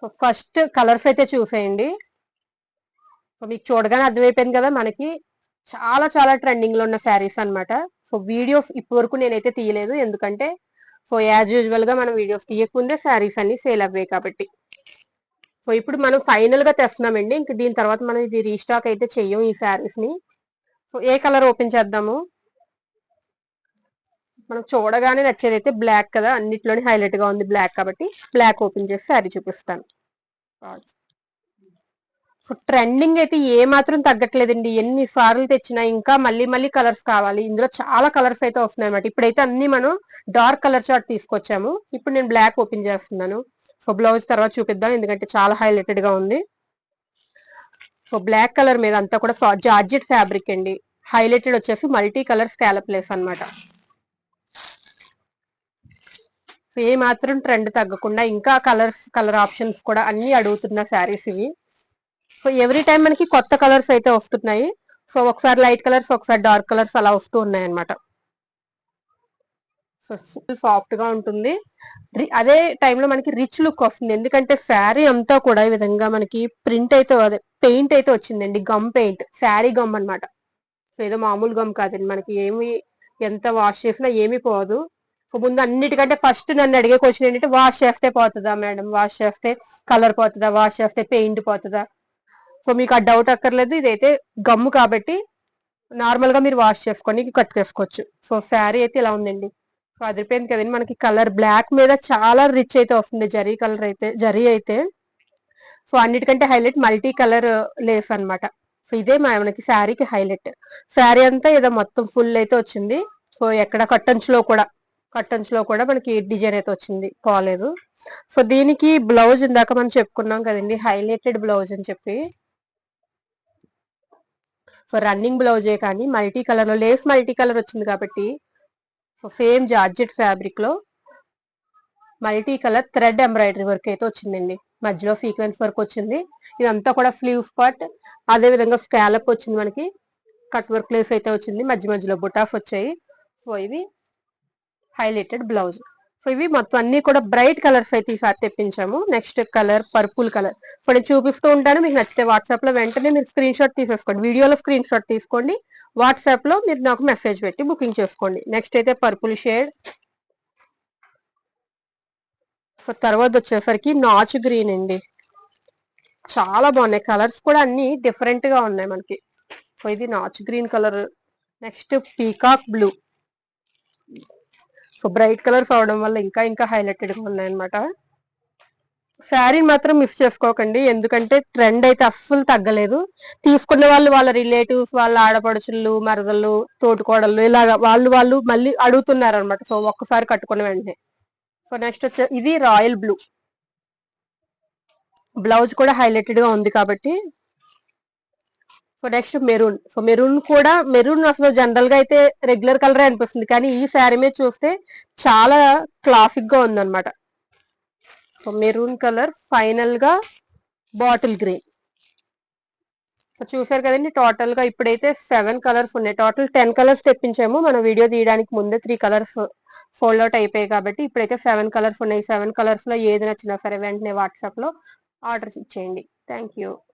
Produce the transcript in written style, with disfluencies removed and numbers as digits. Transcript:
So first colours అయితే చూసేయండి. So మీకు చూడగానే అర్థమైపోయింది కదా, మనకి చాలా చాలా ట్రెండింగ్ లో ఉన్న శారీస్ అన్నమాట. సో వీడియోస్ ఇప్పటి వరకు నేనైతే తీయలేదు, ఎందుకంటే సో యాజ్ యూజువల్ గా మనం వీడియోస్ తీయకముందే శారీస్ అన్ని సేల్ అవ్వాయి కాబట్టి. సో ఇప్పుడు మనం ఫైనల్ గా తెస్తున్నామండి, ఇంక దీని తర్వాత మనం ఇది రీస్టాక్ అయితే చెయ్యం ఈ శారీస్ ని. సో ఏ కలర్ ఓపెన్ చేద్దాము? మనం చూడగానే నచ్చేది అయితే బ్లాక్ కదా, అన్నిట్లోనే హైలైట్ గా ఉంది బ్లాక్, కాబట్టి బ్లాక్ ఓపెన్ చేసి శారీ చూపిస్తాను. సో ట్రెండింగ్ అయితే ఏ మాత్రం తగ్గట్లేదండి, ఎన్ని సార్లు తెచ్చినా ఇంకా మళ్ళీ మళ్ళీ కలర్స్ కావాలి. ఇందులో చాలా కలర్స్ అయితే వస్తున్నాయి అనమాట. ఇప్పుడైతే అన్ని మనం డార్క్ కలర్ చార్ట్ తీసుకొచ్చాము. ఇప్పుడు నేను బ్లాక్ ఓపెన్ చేస్తున్నాను. సో బ్లౌజ్ తర్వాత చూపిద్దాం, ఎందుకంటే చాలా హైలైటెడ్ గా ఉంది. సో బ్లాక్ కలర్ మీద అంతా కూడా జార్జెట్ ఫ్యాబ్రిక్ అండి. హైలైటెడ్ వచ్చేసి మల్టీ కలర్ స్కాలప్ లేస్ అనమాట. సో ఏ మాత్రం ట్రెండ్ తగ్గకుండా ఇంకా కలర్ ఆప్షన్స్ కూడా అన్ని అడుగుతున్న శారీస్ ఇవి. సో ఎవ్రీ టైం మనకి కొత్త కలర్స్ అయితే వస్తున్నాయి. సో ఒకసారి లైట్ కలర్స్, ఒకసారి డార్క్ కలర్స్ అలా వస్తూ ఉన్నాయి అనమాట. సో సాఫ్ట్ గా ఉంటుంది, అదే టైంలో మనకి రిచ్ లుక్ వస్తుంది. ఎందుకంటే శారీ అంతా కూడా ఈ విధంగా మనకి ప్రింట్ అయితే, అదే పెయింట్ అయితే వచ్చిందండి, గమ్ పెయింట్, శారీ గమ్ అనమాట. సో ఏదో మామూలు గమ్ కాదండి, మనకి ఏమి ఎంత వాష్ చేసినా ఏమీ పోదు. సో ముందు అన్నిటికంటే ఫస్ట్ నన్ను అడిగే క్వశ్చన్ ఏంటంటే, వాష్ చేస్తే పోతుందా మేడం, వాష్ చేస్తే కలర్ పోతుందా, వాష్ చేస్తే పెయింట్ పోతుందా? సో మీకు ఆ డౌట్ అక్కర్లేదు, ఇదైతే గమ్ము కాబట్టి నార్మల్ గా మీరు వాష్ చేసుకొని కట్టుకేసుకోవచ్చు. సో శారీ అయితే ఇలా ఉందండి. సో అదిరిపోయింది కదండి, మనకి కలర్ బ్లాక్ మీద చాలా రిచ్ అయితే వస్తుంది, జరీ కలర్ అయితే, జరీ అయితే. సో అన్నిటికంటే హైలైట్ మల్టీ కలర్ లేస్ అనమాట. సో ఇదే మనకి శారీకి హైలైట్. శారీ అంతా ఏదో మొత్తం ఫుల్ అయితే వచ్చింది. సో ఎక్కడ కట్టంచులో కూడా మనకి డిజైన్ అయితే వచ్చింది, పోలేదు. సో దీనికి బ్లౌజ్ ఇందాక మనం చెప్పుకున్నాం కదండి, హైలైటెడ్ బ్లౌజ్ అని చెప్పి. సో రన్నింగ్ బ్లౌజే కానీ మల్టీ కలర్ లో, లేస్ మల్టీ కలర్ వచ్చింది కాబట్టి. సో సేమ్ జార్జెట్ ఫ్యాబ్రిక్ లో multi colour thread embroidery work అయితే వచ్చిందండి, మధ్యలో సీక్వెన్స్ వర్క్ వచ్చింది. ఇదంతా కూడా స్లీవ్స్ పార్ట్, అదే విధంగా స్కాలప్ వచ్చింది, మనకి కట్ వర్క్ లేస్ అయితే వచ్చింది, మధ్య మధ్యలో బుటాస్ వచ్చాయి. సో ఇది హైలైటెడ్ బ్లౌజ్. సో ఇవి మొత్తం అన్ని కూడా బ్రైట్ కలర్స్ అయితే ఈసారి తెప్పించాము. Next colour purple colour. So నేను చూపిస్తూ ఉంటాను, మీకు నచ్చితే వాట్సాప్ లో వెంటనే మీరు స్క్రీన్ షాట్ తీసేసుకోండి, వీడియోలో స్క్రీన్ షాట్ తీసుకోండి, వాట్సాప్ లో మీరు నాకు మెసేజ్ పెట్టి బుకింగ్ చేసుకోండి. నెక్స్ట్ అయితే పర్పుల్ షేడ్. సో తర్వాత వచ్చేసరికి నాచు గ్రీన్ అండి, చాలా బాగున్నాయి కలర్స్ కూడా, అన్ని డిఫరెంట్ గా ఉన్నాయి మనకి. సో ఇది నాచు green colour. Next peacock blue. So bright colours అవడం వల్ల ఇంకా ఇంకా హైలైటెడ్ గా ఉన్నాయన్నమాట. శారీని మాత్రం మిస్ చేసుకోకండి, ఎందుకంటే ట్రెండ్ అయితే అస్సలు తగ్గలేదు. తీసుకునే వాళ్ళు వాళ్ళ రిలేటివ్స్, వాళ్ళ ఆడపడుచులు, మరదళ్ళు, తోటికోడళ్ళు, ఇలాగా వాళ్ళు మళ్ళీ అడుగుతున్నారు అనమాట. సో ఒక్కసారి కట్టుకున్న వెంటనే. సో నెక్స్ట్ వచ్చే ఇది రాయల్ బ్లూ. బ్లౌజ్ కూడా హైలైటెడ్ గా ఉంది కాబట్టి. So next maroon. So maroon కూడా, మెరూన్ అసలు జనరల్ గా అయితే రెగ్యులర్ కలర్ అనిపిస్తుంది, కానీ ఈ శారీ మీద చూస్తే చాలా క్లాసిక్ గా ఉందన్నమాట. సో మెరూన్ కలర్, ఫైనల్ గా బాటిల్ గ్రీన్. సో చూసారు కదండి, టోటల్ గా ఇప్పుడైతే 7 కలర్స్ ఉన్నాయి. టోటల్ 10 కలర్స్ తెప్పించాము, మన వీడియో తీయడానికి ముందే 3 కలర్స్ ఫోల్డ్ అవుట్ అయిపోయాయి కాబట్టి ఇప్పుడైతే 7 కలర్స్ ఉన్నాయి. 7 కలర్స్ లో ఏది నచ్చినా సరే వెంటనే వాట్సాప్ లో ఆర్డర్ ఇచ్చేయండి. Thank you.